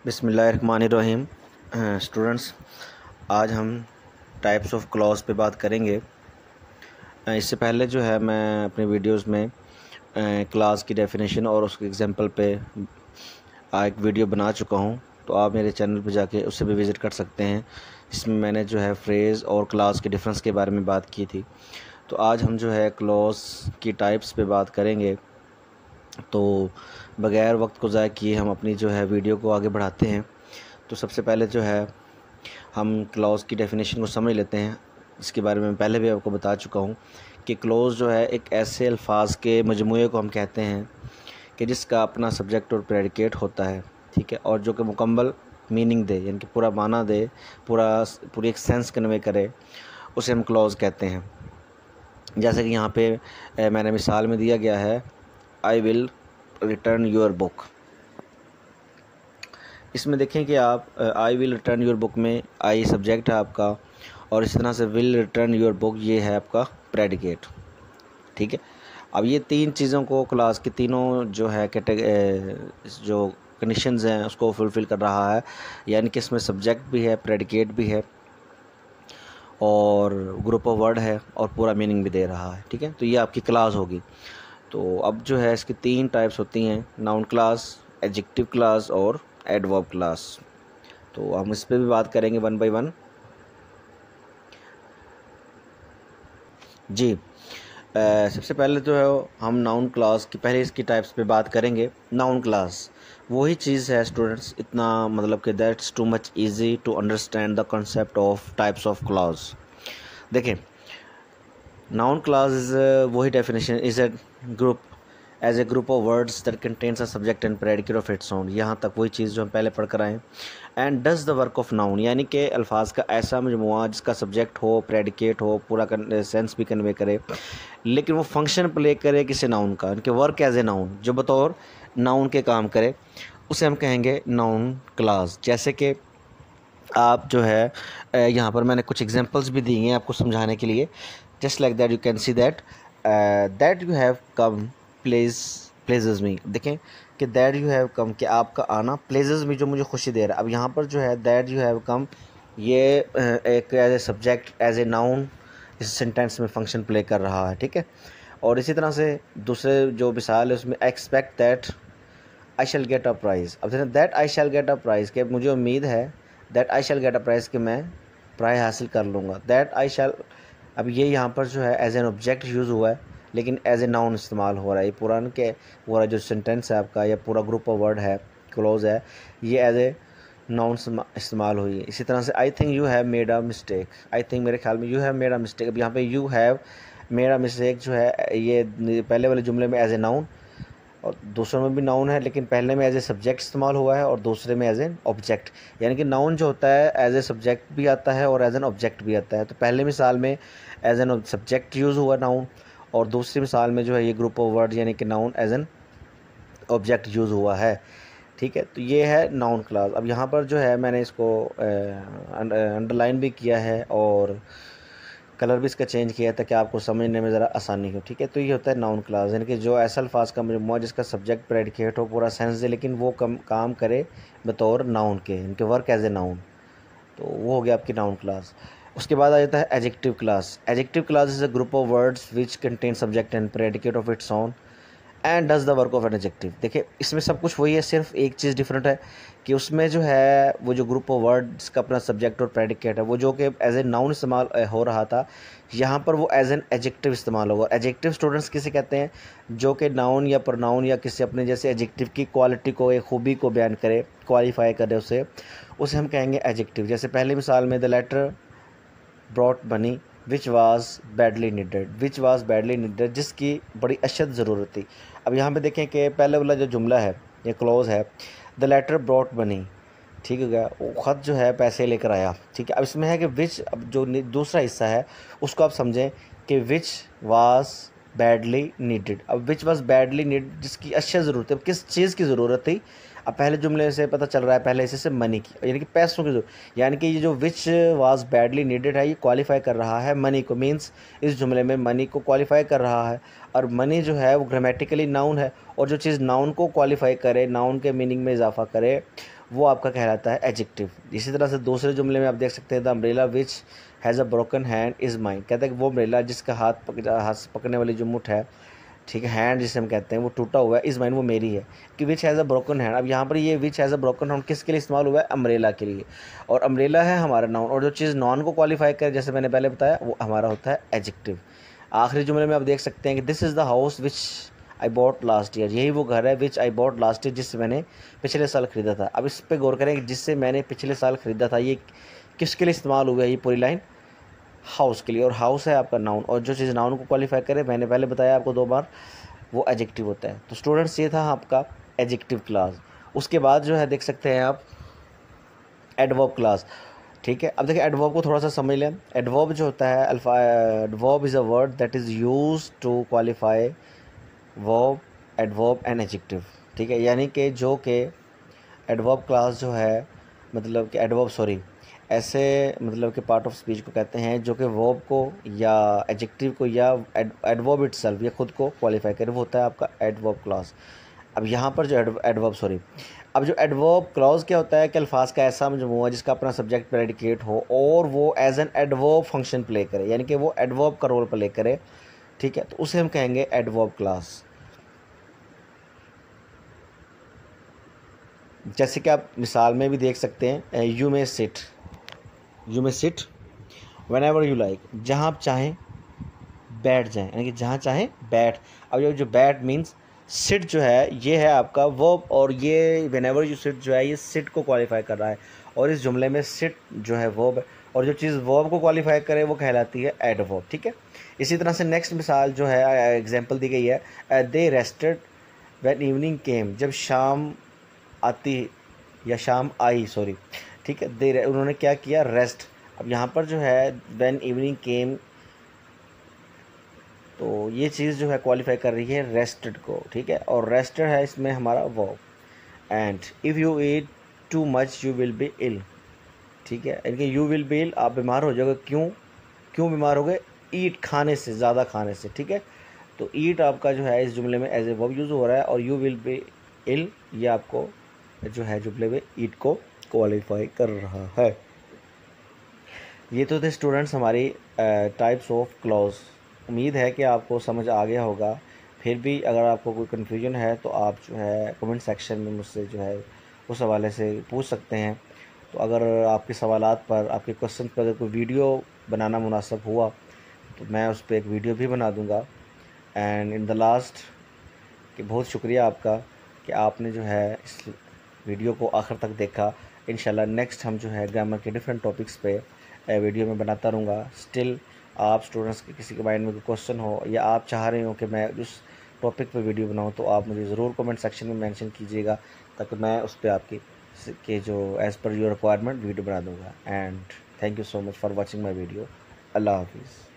बिस्मिल्लाहिर्रहमानिर्रहीम। स्टूडेंट्स, आज हम टाइप्स ऑफ क्लॉज पे बात करेंगे। इससे पहले जो है मैं अपनी वीडियोस में क्लास की डेफिनेशन और उसके एग्जांपल पे एक वीडियो बना चुका हूँ, तो आप मेरे चैनल पे जाके उससे भी विज़िट कर सकते हैं। इसमें मैंने जो है फ्रेज़ और क्लास के डिफरेंस के बारे में बात की थी। तो आज हम जो है क्लॉज की टाइप्स पे बात करेंगे। तो बग़ैर वक्त को ज़ाया किए हम अपनी जो है वीडियो को आगे बढ़ाते हैं। तो सबसे पहले जो है हम क्लॉज की डेफिनेशन को समझ लेते हैं। इसके बारे में पहले भी आपको बता चुका हूँ कि क्लॉज जो है एक ऐसे अल्फाज के मजमूए को हम कहते हैं कि जिसका अपना सब्जेक्ट और प्रेडिकेट होता है, ठीक है, और जो कि मुकम्मल मीनिंग दे, यानी कि पूरा माना दे, पूरी एक सेंस कन्वे करे, उसे हम क्लॉज कहते हैं। जैसे कि यहाँ पे मैंने मिसाल में दिया गया है, I will return your book. इसमें देखें कि आप I will return your book में आई सब्जेक्ट है आपका, और इस तरह से विल रिटर्न योर बुक ये है आपका प्रेडिकेट, ठीक है। अब ये तीन चीज़ों को क्लास की तीनों जो है जो कंडीशंस हैं उसको फुलफ़िल कर रहा है, यानी कि इसमें सब्जेक्ट भी है, प्रेडिकेट भी है, और ग्रुप ऑफ वर्ड है, और पूरा मीनिंग भी दे रहा है, ठीक है। तो ये आपकी क्लास होगी। तो अब जो है इसकी तीन टाइप्स होती हैं, नाउन क्लास, एडजेक्टिव क्लास और एडवर्ब क्लास। तो हम इस पे भी बात करेंगे वन बाय वन। जी, सबसे पहले जो है हम नाउन क्लास की पहले इसकी टाइप्स पे बात करेंगे। नाउन क्लास वही चीज़ है स्टूडेंट्स, इतना मतलब कि that's too much easy to understand the concept of types of clause. देखिए, नाउन क्लास इज वही definition is a group as a group of words that contains a subject and predicate of its own. यहाँ तक वही चीज़ जो हम पहले पढ़ कर आए। And does the work of noun, यानी कि अल्फाज का ऐसा मजमुआ जिसका सब्जेक्ट हो, प्रेडिकेट हो, पूरा सेंस भी कन्वे करे, लेकिन वो फंक्शन प्ले करे किसी नाउन का, इनके वर्क एज ए नाउन, जो बतौर नाउन के काम करे, उसे हम कहेंगे नाउन क्लास। जैसे कि आप जो है यहाँ पर मैंने कुछ एग्जांपल्स भी दिए हैं आपको समझाने के लिए। Just like that you can see that that you have come pleases me. देखें कि दैट यू हैव कम, कि आपका आना, प्लेजेस मी जो मुझे खुशी दे रहा है। अब यहाँ पर जो है दैट यू हैव कम, ये एक as a subject, as a noun इस सेंटेंस में फंक्शन प्ले कर रहा है, ठीक है। और इसी तरह से दूसरे जो मिसाल है उसमें expect that I shell get a price. अब देखें that I shell get a price, कि मुझे उम्मीद है, that I shell get a price, कि मैं प्राइज़ हासिल कर लूँगा। दैट आई शैल, अब ये यहाँ पर जो है एज एन ऑब्जेक्ट यूज़ हुआ है, लेकिन एज ए नाउन इस्तेमाल हो रहा है। ये पूरा जो सेंटेंस है आपका, या पूरा ग्रुप ऑफ वर्ड है, क्लोज है, ये एज ए नाउन इस्तेमाल हुई है। इसी तरह से I think you have made a mistake, I think मेरे ख्याल में you have made a mistake. अब यहाँ पे you have made a mistake जो है ये पहले वाले जुमले में एज ए नाउन, और दूसरों में भी नाउन है, लेकिन पहले में एज ए सब्जेक्ट इस्तेमाल हुआ है और दूसरे में एज एन ऑब्जेक्ट। यानी कि नाउन जो होता है एज ए सब्जेक्ट भी आता है और एज एन ऑब्जेक्ट भी आता है। तो पहले मिसाल में एज एन सब्जेक्ट यूज़ हुआ नाउन, और दूसरी मिसाल में जो है ये ग्रुप ऑफ वर्ड यानी कि noun as an object use हुआ है, ठीक है। तो ये है नाउन क्लास। अब यहाँ पर जो है मैंने इसको अंडरलाइन भी किया है और कलर भी इसका चेंज किया है ताकि आपको समझने में ज़रा आसानी हो, ठीक है। तो ये होता है नाउन क्लास, यानी कि जो ऐसा अल्फाज का मजमूआ जिसका सब्जेक्ट प्रेडिकेट हो, पूरा सेंस दे, लेकिन वो काम करे बतौर नाउन के, इनके वर्क एज ए नाउन। तो वो हो गया आपकी नाउन क्लास। उसके बाद आ जाता है adjective class. Adjective class is a group of words which contain subject and predicate of its own and does the work of an adjective. देखिए, इसमें सब कुछ वही है, सिर्फ एक चीज़ डिफरेंट है कि उसमें जो है वो जो ग्रुप ऑफ वर्ड्स का अपना सब्जेक्ट और प्रेडिकेट है, वो जो कि एज ए नाउन इस्तेमाल हो रहा था, यहाँ पर वो एज एन एडजेक्टिव इस्तेमाल होगा। एडजेक्टिव स्टूडेंट्स किसे कहते हैं? जो कि नाउन या प्रोनाउन या किसी अपने जैसे एडजेक्टिव की क्वालिटी को, एक खूबी को बयान करे, क्वालिफाई करे, उसे हम कहेंगे एडजेक्टिव। जैसे पहली मिसाल में the letter brought money which was badly needed, which was badly needed, जिसकी बड़ी अशद ज़रूरत थी। अब यहाँ पे देखें कि पहले वाला जो जुमला है, ये क्लोज है, द लेटर ब्रॉट मनी, ठीक है, वो ख़त जो है पैसे लेकर आया, ठीक है। अब इसमें है कि विच, अब जो दूसरा हिस्सा है उसको आप समझें कि विच वाज बैडली नीडेड। अब विच वाज बैडली नीडेड, जिसकी अशद ज़रूरत है, किस चीज़ की ज़रूरत थी। अब पहले जुमले से पता चल रहा है, पहले हिस्से से मनी की, यानी कि पैसों की जरूरत, यानी कि ये जो विच वाज बैडली नीडेड है, ये क्वालिफाई कर रहा है मनी को, मींस इस जुमले में मनी को क्वालिफाई कर रहा है। और मनी जो है वो ग्रामेटिकली नाउन है, और जो चीज़ नाउन को क्वालिफाई करे, नाउन के मीनिंग में इजाफा करे, वो आपका कहलाता है एडजेक्टिव। इसी तरह से दूसरे जुमले में आप देख सकते हैं the umbrella which has a broken hand is mine. कहते हैं कि वो अम्ब्रेला जिसका हाथ से पकड़ने वाली जो मुठ है, ठीक है, हैंड जिसे हम कहते हैं, वो टूटा हुआ है, इज़ माइन वो मेरी है। कि which has a broken hand, अब यहाँ पर ये which has a broken hand किसके लिए इस्तेमाल हुआ है? अम्ब्रेला के लिए। और अम्ब्रेला है हमारा नाउन, और जो चीज़ नॉन को क्वालिफाई करे जैसे मैंने पहले बताया वो हमारा होता है एडजेक्टिव। आखिरी जुमले में आप देख सकते हैं कि this is the house which I bought last year. यही वो घर है विच आई बॉट लास्ट ईयर, जिससे मैंने पिछले साल ख़रीदा था। अब इस पर गौर करें कि जिससे मैंने पिछले साल ख़रीदा था, ये किसके लिए इस्तेमाल हुआ है? ये पूरी लाइन हाउस के लिए, और हाउस है आपका नाउन, और जो चीज़ नाउन को क्वालिफाई करे, मैंने पहले बताया आपको 2 बार, वो एडजेक्टिव होता है। तो स्टूडेंट्स ये था आपका एडजेक्टिव क्लास। उसके बाद जो है देख सकते हैं आप एडवर्ब क्लास। ठीक है, अब देखिए एडवर्ब को थोड़ा सा समझ लें। एडवर्ब जो होता है अल्फा, adverb is a word that is use to qualify verb, adverb and adjective. ठीक है, यानी कि जो कि एडवर्ब क्लास जो है, मतलब कि एडवर्ब सॉरी ऐसे मतलब कि पार्ट ऑफ स्पीच को कहते हैं जो कि वर्ब को या एडजेक्टिव को या एडवर्ब इटसेल्फ या खुद को क्वालिफाई करे, वो होता है आपका एडवर्ब क्लास। अब यहाँ पर जो एडवर्ब सॉरी अब जो एडवर्ब क्लॉज क्या होता है कि अल्फाज का ऐसा मजमूआ जिसका अपना सब्जेक्ट प्रेडिकेट हो और वो as an adverb function play करे, यानी कि वो एडवर्ब का रोल प्ले करे। ठीक है, तो उसे हम कहेंगे एडवर्ब क्लास। जैसे कि आप मिसाल में भी देख सकते हैं, you may sit whenever you like, जहाँ आप चाहें बैठ जाएं, यानी कि जहाँ चाहें बैठ। अब जो बैठ मीन्स सिट जो है ये है आपका वर्ब, और ये व्हेन एवर यू सिट जो है ये सिट को क्वालिफाई कर रहा है, और इस जुमले में सिट जो है वर्ब है, और जो चीज़ वर्ब को क्वालिफाई करे वो कहलाती है एडवर्ब। ठीक है, इसी तरह से नेक्स्ट मिसाल जो है एग्जांपल दी गई है, दे रेस्टेड व्हेन इवनिंग केम, जब शाम आती या शाम आई सॉरी। ठीक है, दे उन्होंने क्या किया? रेस्ट। अब यहाँ पर जो है व्हेन इवनिंग केम, तो ये चीज़ जो है क्वालिफाई कर रही है रेस्टेड को। ठीक है, और रेस्टेड है इसमें हमारा verb. And if you eat too much you will be ill. ठीक है, यानी कि यू विल बी इल, आप बीमार हो जाओगे। क्यों बीमार हो गए? ईट, खाने से, ज़्यादा खाने से। ठीक है, तो ईट आपका जो है इस जुमले में एज ए वर्ब यूज़ हो रहा है, और यू विल बी इल ये आपको जो है जुमले में ईट को क्वालिफाई कर रहा है। ये तो थे स्टूडेंट्स हमारी टाइप्स ऑफ क्लॉज। उम्मीद है कि आपको समझ आ गया होगा। फिर भी अगर आपको कोई कन्फ्यूजन है तो आप जो है कमेंट सेक्शन में मुझसे जो है उस हवाले से पूछ सकते हैं। तो अगर आपके सवालात पर, आपके क्वेश्चन पर अगर कोई वीडियो बनाना मुनासिब हुआ तो मैं उस पर एक वीडियो भी बना दूँगा। एंड इन द लास्ट कि बहुत शुक्रिया आपका कि आपने जो है इस वीडियो को आखिर तक देखा। इंशाल्लाह नेक्स्ट हम जो है ग्रामर के डिफरेंट टॉपिक्स पे वीडियो में बनाता रहूँगा। स्टिल आप स्टूडेंट्स के किसी के माइंड में कोई क्वेश्चन हो या आप चाह रहे हो कि मैं उस टॉपिक पे वीडियो बनाऊँ तो आप मुझे ज़रूर कमेंट सेक्शन में मेंशन कीजिएगा, ताकि मैं उस पर आपकी के जो as per your requirement video बना दूँगा। And thank you so much for watching my video. अल्लाह हाफिज़।